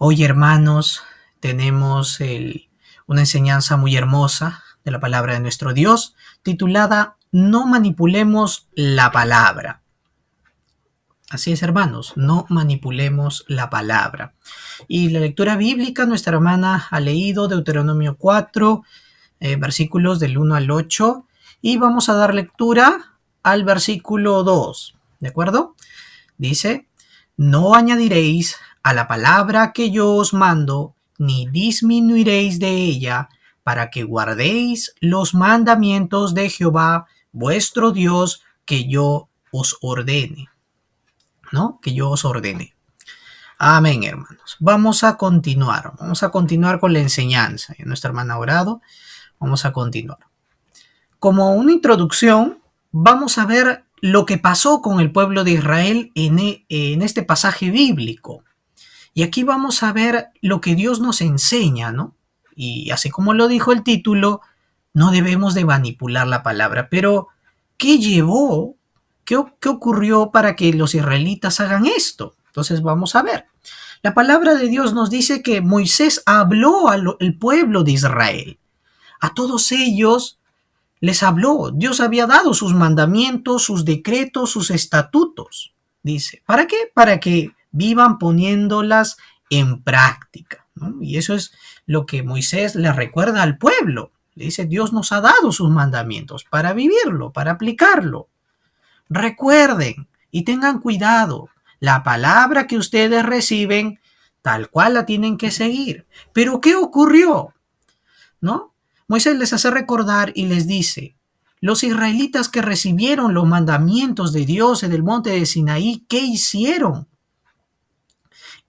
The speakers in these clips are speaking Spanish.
Hoy, hermanos, tenemos una enseñanza muy hermosa de la palabra de nuestro Dios, titulada No manipulemos la palabra. Así es, hermanos, no manipulemos la palabra. Y la lectura bíblica, nuestra hermana ha leído Deuteronomio 4, versículos del 1 al 8, y vamos a dar lectura al versículo 2, ¿de acuerdo? Dice: No añadiréis a la palabra que yo os mando, ni disminuiréis de ella, para que guardéis los mandamientos de Jehová, vuestro Dios, que yo os ordene. ¿No? Que yo os ordene. Amén, hermanos. Vamos a continuar con la enseñanza. Nuestra hermana ha orado, vamos a continuar. Como una introducción, vamos a ver lo que pasó con el pueblo de Israel en este pasaje bíblico. Y aquí vamos a ver lo que Dios nos enseña, ¿no? Y así como lo dijo el título, no debemos de manipular la palabra. Pero, ¿qué llevó? ¿Qué ocurrió para que los israelitas hagan esto? Entonces vamos a ver. La palabra de Dios nos dice que Moisés habló al pueblo de Israel. A todos ellos les habló. Dios había dado sus mandamientos, sus decretos, sus estatutos. Dice, ¿para qué? Para que vivan poniéndolas en práctica, ¿no? Y eso es lo que Moisés le recuerda al pueblo. Le dice, Dios nos ha dado sus mandamientos para vivirlo, para aplicarlo. Recuerden y tengan cuidado. La palabra que ustedes reciben, tal cual la tienen que seguir. Pero ¿qué ocurrió? ¿No? Moisés les hace recordar y les dice: los israelitas que recibieron los mandamientos de Dios en el monte de Sinaí, ¿qué hicieron?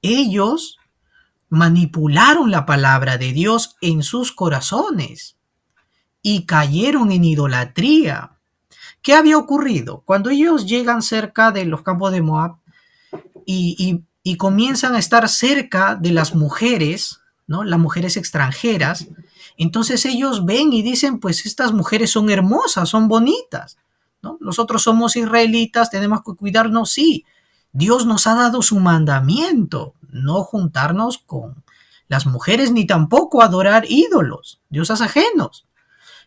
Ellos manipularon la palabra de Dios en sus corazones y cayeron en idolatría. ¿Qué había ocurrido? Cuando ellos llegan cerca de los campos de Moab y comienzan a estar cerca de las mujeres, ¿no? Las mujeres extranjeras, entonces ellos ven y dicen, pues estas mujeres son hermosas, son bonitas, ¿no? Nosotros somos israelitas, tenemos que cuidarnos, sí. Dios nos ha dado su mandamiento, no juntarnos con las mujeres ni tampoco adorar ídolos, dioses ajenos.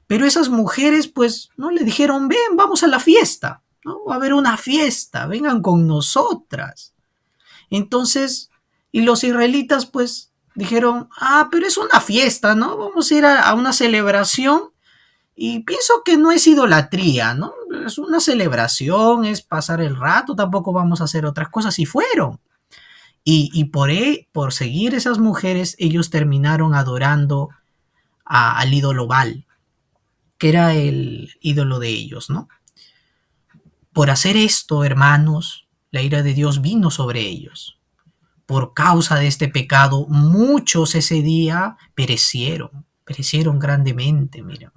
Pero esas mujeres pues no le dijeron, ven, vamos a la fiesta, ¿no? Va a haber una fiesta, vengan con nosotras. Entonces, y los israelitas pues dijeron, pero es una fiesta, ¿no? Vamos a ir a una celebración y pienso que no es idolatría, ¿no? Es una celebración, es pasar el rato, tampoco vamos a hacer otras cosas, y fueron. Y por seguir esas mujeres, ellos terminaron adorando al ídolo Baal, que era el ídolo de ellos, ¿no? Por hacer esto, hermanos, la ira de Dios vino sobre ellos. Por causa de este pecado, muchos ese día perecieron grandemente, miren,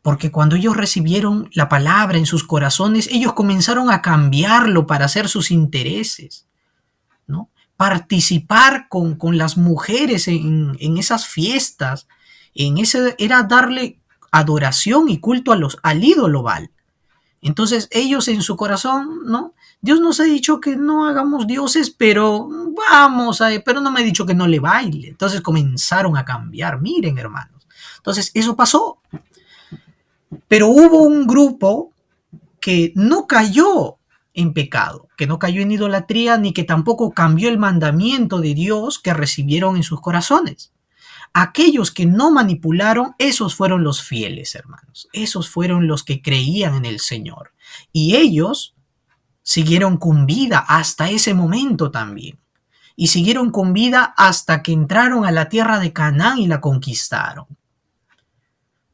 porque cuando ellos recibieron la palabra en sus corazones, ellos comenzaron a cambiarlo para hacer sus intereses, ¿no? Participar con las mujeres en esas fiestas, era darle adoración y culto al ídolo Baal. Entonces ellos en su corazón, ¿no? Dios nos ha dicho que no hagamos dioses, pero pero no me ha dicho que no le baile. Entonces comenzaron a cambiar, miren, hermanos. Entonces eso pasó. Pero hubo un grupo que no cayó en pecado, que no cayó en idolatría, ni que tampoco cambió el mandamiento de Dios que recibieron en sus corazones. Aquellos que no manipularon, esos fueron los fieles, hermanos. Esos fueron los que creían en el Señor. Y ellos siguieron con vida hasta ese momento también. Y siguieron con vida hasta que entraron a la tierra de Canaán y la conquistaron.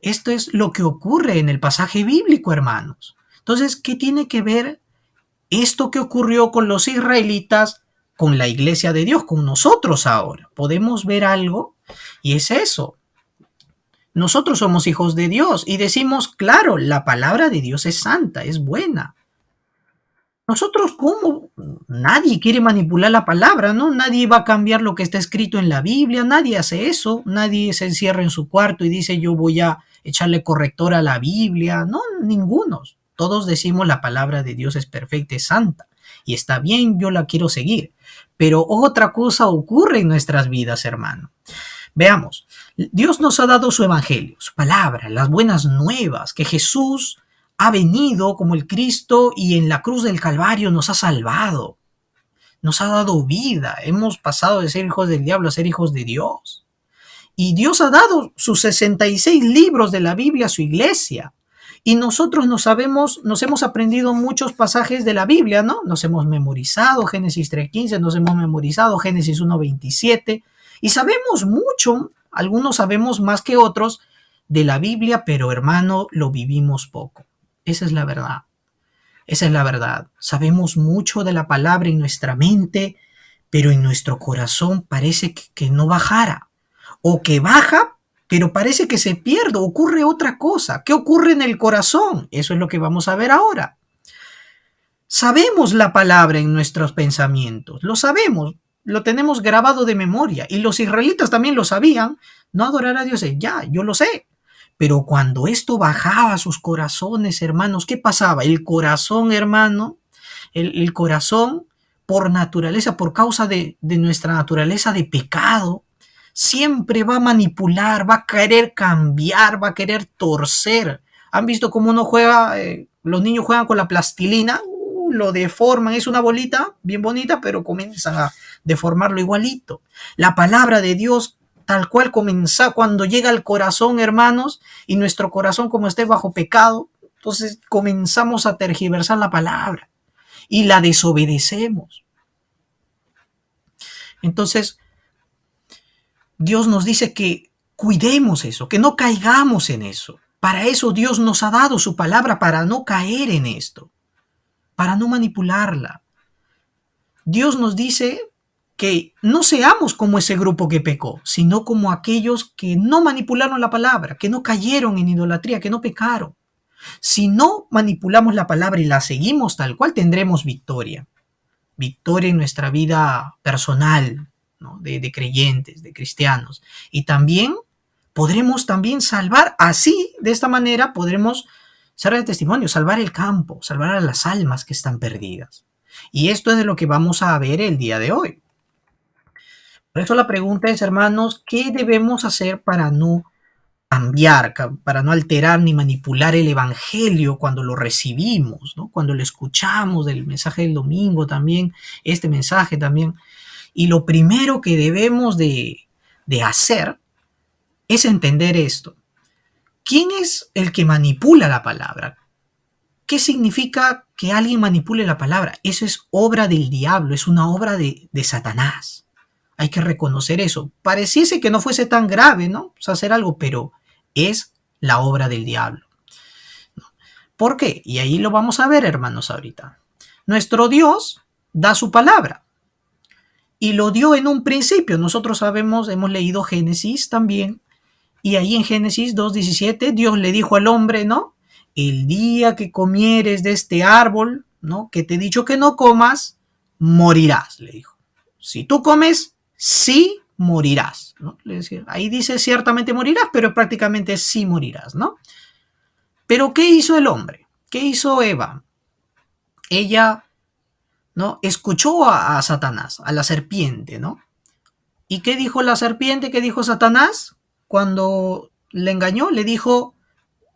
Esto es lo que ocurre en el pasaje bíblico, hermanos. Entonces, ¿qué tiene que ver esto que ocurrió con los israelitas con la iglesia de Dios, con nosotros ahora? Podemos ver algo y es eso. Nosotros somos hijos de Dios y decimos, claro, la palabra de Dios es santa, es buena. Nosotros, ¿cómo? Nadie quiere manipular la palabra, ¿no? Nadie va a cambiar lo que está escrito en la Biblia, nadie hace eso, nadie se encierra en su cuarto y dice, yo voy a echarle corrector a la Biblia. No, ninguno. Todos decimos la palabra de Dios es perfecta, es santa. y está bien, yo la quiero seguir. Pero otra cosa ocurre en nuestras vidas, hermano. Veamos, Dios nos ha dado su evangelio, su palabra, las buenas nuevas, que Jesús ha venido como el Cristo y en la cruz del Calvario nos ha salvado, nos ha dado vida, hemos pasado de ser hijos del diablo a ser hijos de Dios. Y Dios ha dado sus 66 libros de la Biblia a su iglesia. Y nosotros nos hemos aprendido muchos pasajes de la Biblia, ¿no? Nos hemos memorizado Génesis 3:15, nos hemos memorizado Génesis 1:27, y sabemos mucho, algunos sabemos más que otros de la Biblia, pero hermano, lo vivimos poco. Esa es la verdad. Esa es la verdad. Sabemos mucho de la palabra en nuestra mente, pero en nuestro corazón parece que no bajara. O que baja, pero parece que se pierde, ocurre otra cosa. ¿Qué ocurre en el corazón? Eso es lo que vamos a ver ahora. Sabemos la palabra en nuestros pensamientos, lo sabemos, lo tenemos grabado de memoria, y los israelitas también lo sabían. No adorar a Dios, ya, yo lo sé. Pero cuando esto bajaba a sus corazones, hermanos, ¿qué pasaba? El corazón, hermano, el corazón, por naturaleza, por causa de nuestra naturaleza de pecado, siempre va a manipular, va a querer cambiar, va a querer torcer. ¿Han visto cómo uno juega? Los niños juegan con la plastilina, lo deforman, es una bolita bien bonita, pero comienzan a deformarlo igualito. La palabra de Dios, tal cual comienza cuando llega al corazón, hermanos, y nuestro corazón como esté bajo pecado, entonces comenzamos a tergiversar la palabra y la desobedecemos. Entonces, Dios nos dice que cuidemos eso, que no caigamos en eso. Para eso Dios nos ha dado su palabra, para no caer en esto, para no manipularla. Dios nos dice que no seamos como ese grupo que pecó, sino como aquellos que no manipularon la palabra, que no cayeron en idolatría, que no pecaron. Si no manipulamos la palabra y la seguimos tal cual, tendremos victoria. Victoria en nuestra vida personal, ¿no? de creyentes, de cristianos. Y también podremos también salvar, así, de esta manera, podremos ser de testimonio, salvar el campo, salvar a las almas que están perdidas. Y esto es de lo que vamos a ver el día de hoy. Por eso la pregunta es, hermanos, ¿qué debemos hacer para no cambiar, para no alterar ni manipular el evangelio cuando lo recibimos, ¿no? Cuando lo escuchamos del mensaje del domingo también, este mensaje también? Y lo primero que debemos de hacer es entender esto. ¿Quién es el que manipula la palabra? ¿Qué significa que alguien manipule la palabra? Eso es obra del diablo, es una obra de Satanás. Hay que reconocer eso. Pareciese que no fuese tan grave, ¿no? Pues hacer algo, pero es la obra del diablo. ¿Por qué? Y ahí lo vamos a ver, hermanos, ahorita. Nuestro Dios da su palabra. Y lo dio en un principio. Nosotros sabemos, hemos leído Génesis también. Y ahí en Génesis 2:17, Dios le dijo al hombre, ¿no? El día que comieres de este árbol, ¿no? Que te he dicho que no comas, morirás, le dijo. Si tú comes, sí morirás, ¿no? Ahí dice ciertamente morirás, pero prácticamente sí morirás, ¿no? Pero ¿qué hizo el hombre? ¿Qué hizo Eva? Ella, ¿no? Escuchó a Satanás, a la serpiente, ¿no? ¿Y qué dijo la serpiente? ¿Qué dijo Satanás? Cuando le engañó, le dijo,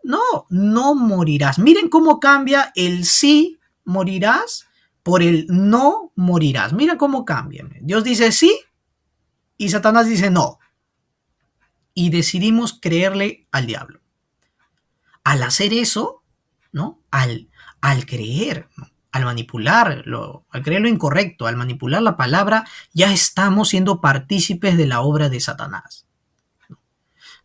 no, no morirás. Miren cómo cambia el sí morirás por el no morirás. Miren cómo cambia. Dios dice sí y Satanás dice no. Y decidimos creerle al diablo. Al hacer eso, ¿no? Al creer, ¿no? Al manipularlo, al creer lo incorrecto, al manipular la palabra, ya estamos siendo partícipes de la obra de Satanás.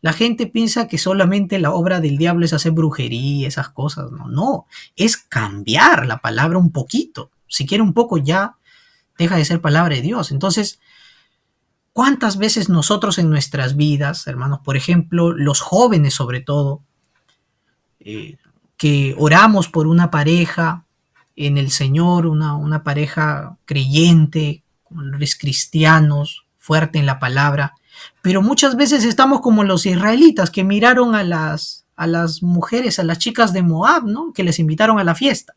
La gente piensa que solamente la obra del diablo es hacer brujería, esas cosas. No, no, es cambiar la palabra un poquito. Si quiere un poco ya deja de ser palabra de Dios. Entonces, ¿cuántas veces nosotros en nuestras vidas, hermanos, por ejemplo, los jóvenes sobre todo, que oramos por una pareja en el Señor, una pareja creyente, cristianos, fuerte en la palabra, pero muchas veces estamos como los israelitas que miraron a las mujeres, a las chicas de Moab, ¿no? Que les invitaron a la fiesta.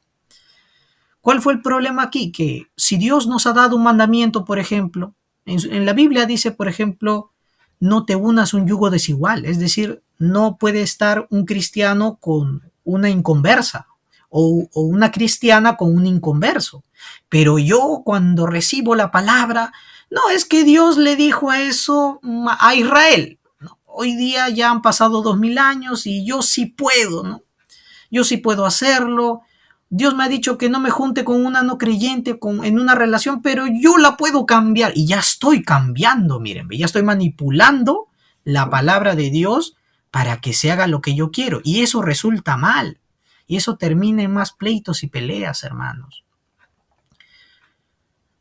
¿Cuál fue el problema aquí? Que si Dios nos ha dado un mandamiento, por ejemplo, en la Biblia dice, por ejemplo, no te unas un yugo desigual, es decir, no puede estar un cristiano con una inconversa o una cristiana con un inconverso. Pero yo cuando recibo la palabra, no es que Dios le dijo a eso a Israel. ¿No? Hoy día ya han pasado 2000 años y yo sí puedo, ¿no? Yo sí puedo hacerlo. Dios me ha dicho que no me junte con una no creyente en una relación, pero yo la puedo cambiar. Y ya estoy cambiando, miren, ya estoy manipulando la palabra de Dios para que se haga lo que yo quiero. Y eso resulta mal. Y eso termina en más pleitos y peleas, hermanos.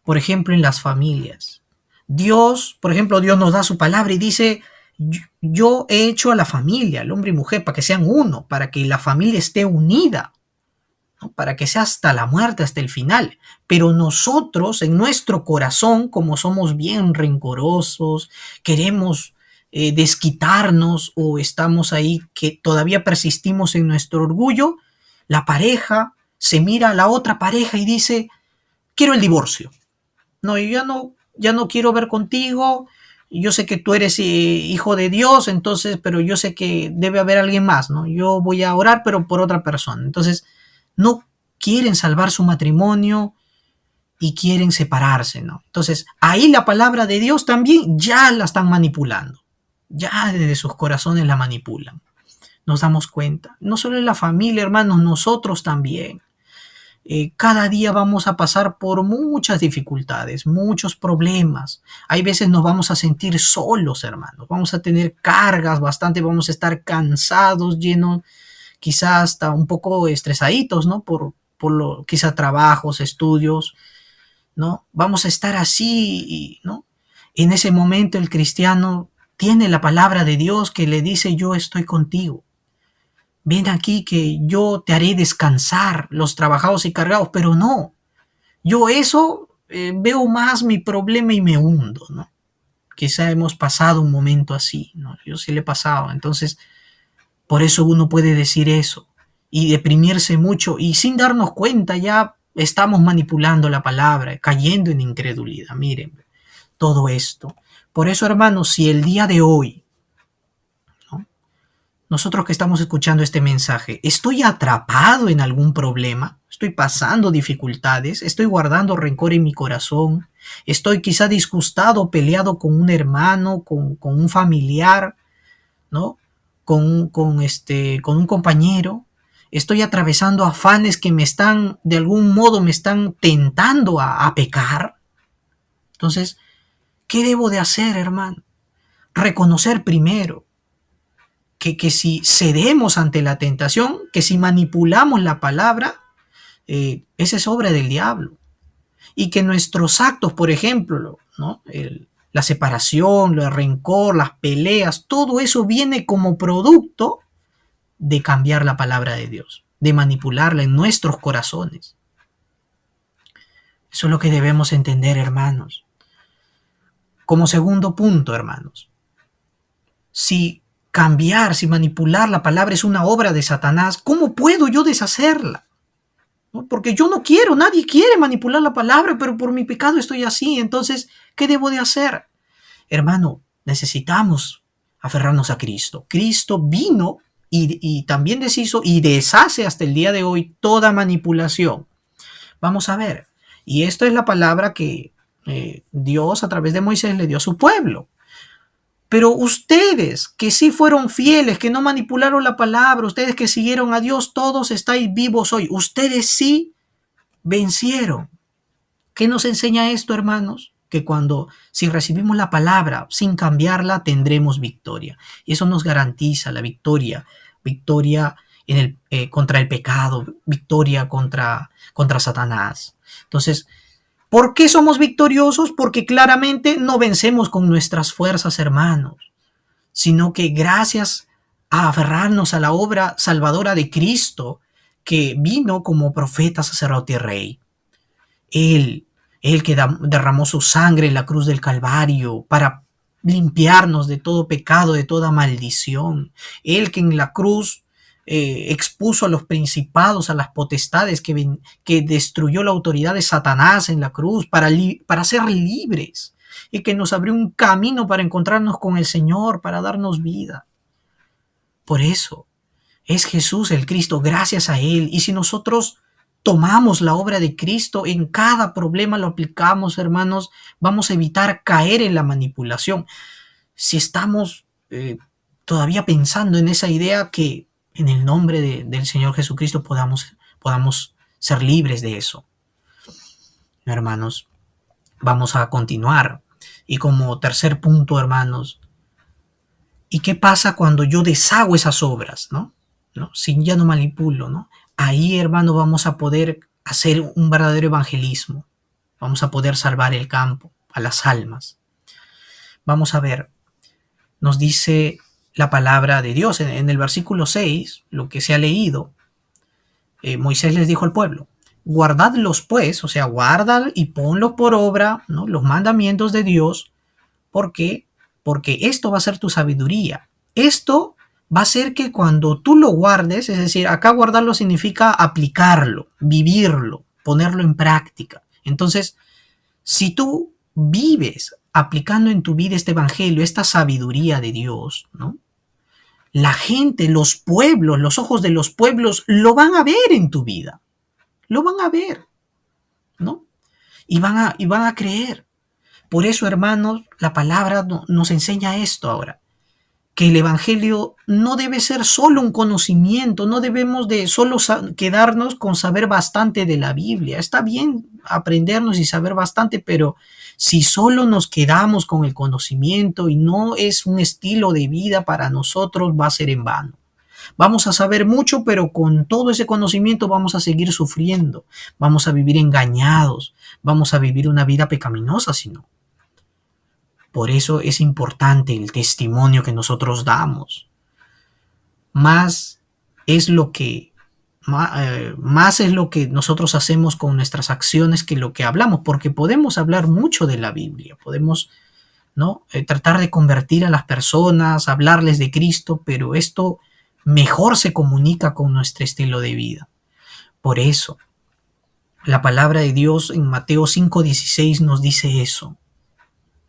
Por ejemplo, en las familias. Dios, por ejemplo, Dios nos da su palabra y dice, yo he hecho a la familia, el hombre y mujer, para que sean uno, para que la familia esté unida, ¿no? Para que sea hasta la muerte, hasta el final. Pero nosotros, en nuestro corazón, como somos bien rencorosos, queremos desquitarnos o estamos ahí que todavía persistimos en nuestro orgullo, la pareja se mira a la otra pareja y dice, quiero el divorcio. No, yo ya no quiero ver contigo. Yo sé que tú eres hijo de Dios, entonces, pero yo sé que debe haber alguien más, ¿no? Yo voy a orar, pero por otra persona. Entonces, no quieren salvar su matrimonio y quieren separarse, ¿no? Entonces, ahí la palabra de Dios también ya la están manipulando. Ya desde sus corazones la manipulan. Nos damos cuenta. No solo en la familia, hermanos, nosotros también. Cada día vamos a pasar por muchas dificultades, muchos problemas. Hay veces nos vamos a sentir solos, hermanos. Vamos a tener cargas bastante, vamos a estar cansados, llenos, quizás hasta un poco estresaditos, ¿no? Quizá trabajos, estudios, ¿no? Vamos a estar así, ¿no? En ese momento el cristiano tiene la palabra de Dios que le dice, yo estoy contigo. Ven aquí que yo te haré descansar los trabajados y cargados, pero no. Yo eso veo más mi problema y me hundo, ¿no? Quizá hemos pasado un momento así, ¿no? Yo sí le he pasado. Entonces, por eso uno puede decir eso y deprimirse mucho y sin darnos cuenta ya estamos manipulando la palabra, cayendo en incredulidad. Miren, todo esto. Por eso, hermanos, si el día de hoy, ¿no? Nosotros que estamos escuchando este mensaje, estoy atrapado en algún problema, estoy pasando dificultades, estoy guardando rencor en mi corazón, estoy quizá disgustado, peleado con un hermano, con un familiar, ¿no? Con un compañero, estoy atravesando afanes que me están, de algún modo, me están tentando a pecar. Entonces, ¿qué debo de hacer, hermano? Reconocer primero que si cedemos ante la tentación, que si manipulamos la palabra, esa es obra del diablo. Y que nuestros actos, por ejemplo, ¿no? La separación, el rencor, las peleas, todo eso viene como producto de cambiar la palabra de Dios, de manipularla en nuestros corazones. Eso es lo que debemos entender, hermanos. Como segundo punto, hermanos, si manipular la palabra es una obra de Satanás, ¿cómo puedo yo deshacerla? ¿No? Porque yo no quiero, nadie quiere manipular la palabra, pero por mi pecado estoy así. Entonces, ¿qué debo de hacer? Hermano, necesitamos aferrarnos a Cristo. Cristo vino y también deshizo y deshace hasta el día de hoy toda manipulación. Vamos a ver. Y esto es la palabra que Dios a través de Moisés le dio a su pueblo. Pero ustedes que sí fueron fieles, que no manipularon la palabra, ustedes que siguieron a Dios, todos estáis vivos hoy. Ustedes sí vencieron. ¿Qué nos enseña esto, hermanos? Que si recibimos la palabra sin cambiarla, tendremos victoria. Y eso nos garantiza la victoria. Victoria contra el pecado, victoria contra Satanás. Entonces, ¿por qué somos victoriosos? Porque claramente no vencemos con nuestras fuerzas, hermanos, sino que gracias a aferrarnos a la obra salvadora de Cristo, que vino como profeta, sacerdote y rey. Él que derramó su sangre en la cruz del Calvario para limpiarnos de todo pecado, de toda maldición. Él que en la cruz expuso a los principados, a las potestades, que destruyó la autoridad de Satanás en la cruz para ser libres, y que nos abrió un camino para encontrarnos con el Señor, para darnos vida. Por eso es Jesús el Cristo, gracias a Él. Y si nosotros tomamos la obra de Cristo, en cada problema lo aplicamos, hermanos, vamos a evitar caer en la manipulación. Si estamos todavía pensando en esa idea, que en el nombre del Señor Jesucristo podamos ser libres de eso. Hermanos, vamos a continuar. Y como tercer punto, hermanos, ¿y qué pasa cuando yo deshago esas obras, ¿no? Si ya no manipulo, ¿no? Ahí, hermano, vamos a poder hacer un verdadero evangelismo. Vamos a poder salvar el campo, a las almas. Vamos a ver, nos dice la palabra de Dios en el versículo 6, lo que se ha leído. Moisés les dijo al pueblo: guardadlos pues, o sea, guarda y ponlos por obra, ¿no?, los mandamientos de Dios, porque esto va a ser tu sabiduría. Esto va a ser que cuando tú lo guardes, es decir, acá guardarlo significa aplicarlo, vivirlo, ponerlo en práctica. Entonces, si tú vives aplicando en tu vida este evangelio, esta sabiduría de Dios, ¿no?, la gente, los pueblos, los ojos de los pueblos lo van a ver en tu vida. Lo van a ver, ¿no? Y van a creer. Por eso, hermanos, la palabra nos enseña esto ahora, que el evangelio no debe ser solo un conocimiento, no debemos de solo quedarnos con saber bastante de la Biblia. Está bien aprendernos y saber bastante, pero si solo nos quedamos con el conocimiento y no es un estilo de vida para nosotros, va a ser en vano. Vamos a saber mucho, pero con todo ese conocimiento vamos a seguir sufriendo, vamos a vivir engañados, vamos a vivir una vida pecaminosa, si no. Por eso es importante el testimonio que nosotros damos. Más es lo que nosotros hacemos con nuestras acciones que lo que hablamos, porque podemos hablar mucho de la Biblia, podemos, ¿no?, tratar de convertir a las personas, hablarles de Cristo, pero esto mejor se comunica con nuestro estilo de vida. Por eso, la palabra de Dios en Mateo 5:16 nos dice eso,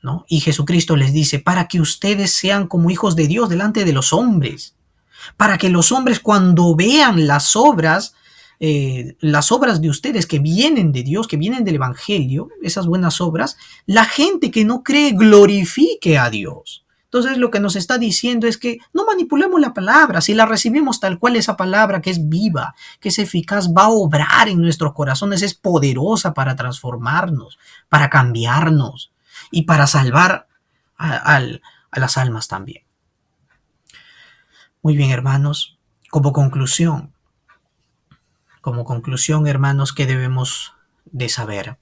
¿no? Y Jesucristo les dice: para que ustedes sean como hijos de Dios delante de los hombres, para que los hombres, cuando vean las obras de ustedes que vienen de Dios, que vienen del Evangelio, esas buenas obras, la gente que no cree glorifique a Dios. Entonces, lo que nos está diciendo es que no manipulemos la palabra. Si la recibimos tal cual, esa palabra que es viva, que es eficaz, va a obrar en nuestros corazones, es poderosa para transformarnos, para cambiarnos y para salvar a las almas también. Muy bien, hermanos, como conclusión, hermanos, ¿qué debemos de saber?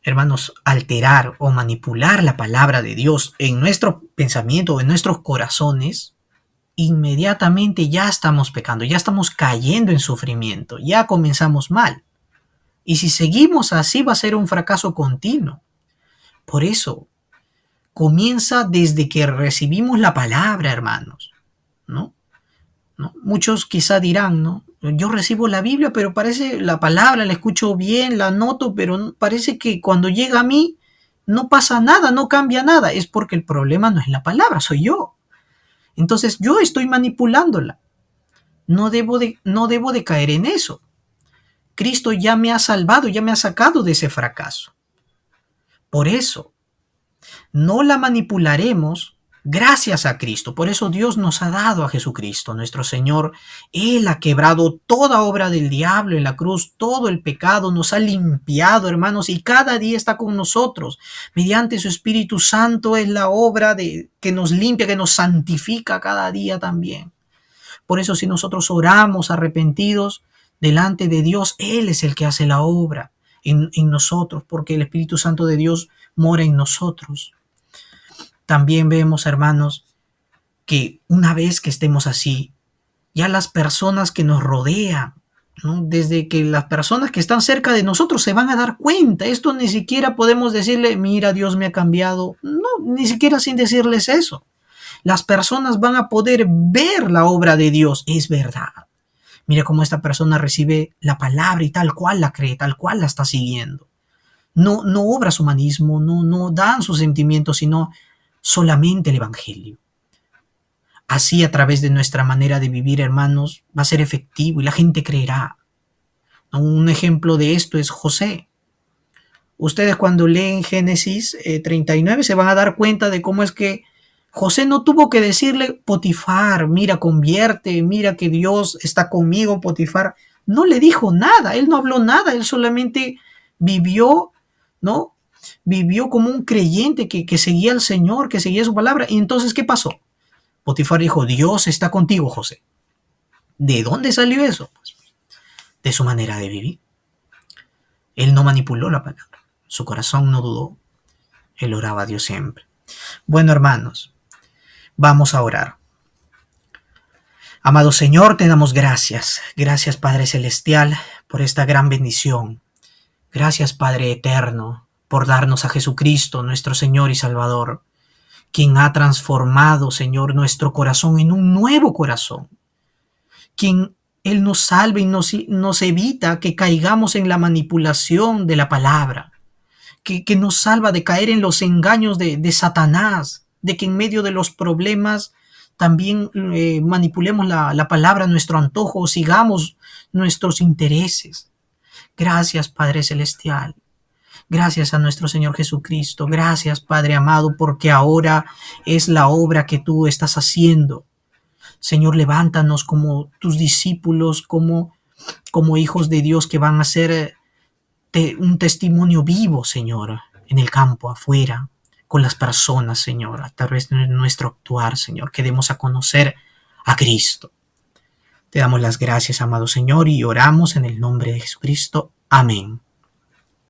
Hermanos, alterar o manipular la palabra de Dios en nuestro pensamiento, en nuestros corazones, inmediatamente ya estamos pecando, ya estamos cayendo en sufrimiento, ya comenzamos mal. Y si seguimos así, va a ser un fracaso continuo. Por eso, comienza desde que recibimos la palabra, hermanos, ¿no? Muchos quizá dirán, ¿no?, yo recibo la Biblia, pero parece la palabra, la escucho bien, la noto, pero parece que cuando llega a mí no pasa nada, no cambia nada. Es porque el problema no es la palabra, soy yo. Entonces yo estoy manipulándola. No debo de caer en eso. Cristo ya me ha salvado, ya me ha sacado de ese fracaso. Por eso, no la manipularemos gracias a Cristo. Por eso Dios nos ha dado a Jesucristo, nuestro Señor. Él ha quebrado toda obra del diablo en la cruz, todo el pecado, nos ha limpiado, hermanos, y cada día está con nosotros. Mediante su Espíritu Santo es la obra que nos limpia, que nos santifica cada día también. Por eso, si nosotros oramos arrepentidos delante de Dios, Él es el que hace la obra en nosotros, porque el Espíritu Santo de Dios mora en nosotros. También vemos, hermanos, que una vez que estemos así, ya las personas que nos rodean, ¿no?, desde que las personas que están cerca de nosotros se van a dar cuenta. Esto ni siquiera podemos decirle: mira, Dios me ha cambiado. No, ni siquiera sin decirles eso. las personas van a poder ver la obra de Dios. Es verdad. Mire cómo esta persona recibe la palabra y tal cual la cree, tal cual la está siguiendo. No obra su humanismo, no dan sus sentimientos, sino solamente el Evangelio. Así, a través de nuestra manera de vivir, hermanos, va a ser efectivo y la gente creerá. Un ejemplo de esto es José. Ustedes cuando leen Génesis 39 se van a dar cuenta de cómo es que José no tuvo que decirle, Potifar, mira, convierte, mira que Dios está conmigo, Potifar. No le dijo nada, él no habló nada, él solamente vivió, ¿no? Vivió como un creyente que seguía al Señor, que seguía su palabra. Y entonces, ¿qué pasó? Potifar dijo, Dios está contigo, José. ¿De dónde salió eso? Pues, de su manera de vivir. Él no manipuló la palabra. Su corazón no dudó. Él oraba a Dios siempre. Bueno, hermanos, vamos a orar. Amado Señor, te damos gracias. Gracias, Padre Celestial, por esta gran bendición. Gracias, Padre Eterno, por darnos a Jesucristo, nuestro Señor y Salvador, quien ha transformado, Señor, nuestro corazón en un nuevo corazón. Quien Él nos salva y nos evita que caigamos en la manipulación de la palabra. Que nos salva de caer en los engaños de Satanás, de que en medio de los problemas también manipulemos la palabra a nuestro antojo o sigamos nuestros intereses. Gracias, Padre Celestial. Gracias a nuestro Señor Jesucristo. Gracias, Padre amado, porque ahora es la obra que tú estás haciendo. Señor, levántanos como tus discípulos, como hijos de Dios que van a ser un testimonio vivo, Señor, en el campo, afuera, con las personas, Señor, a través de nuestro actuar, Señor, que demos a conocer a Cristo. Te damos las gracias, amado Señor, y oramos en el nombre de Jesucristo. Amén.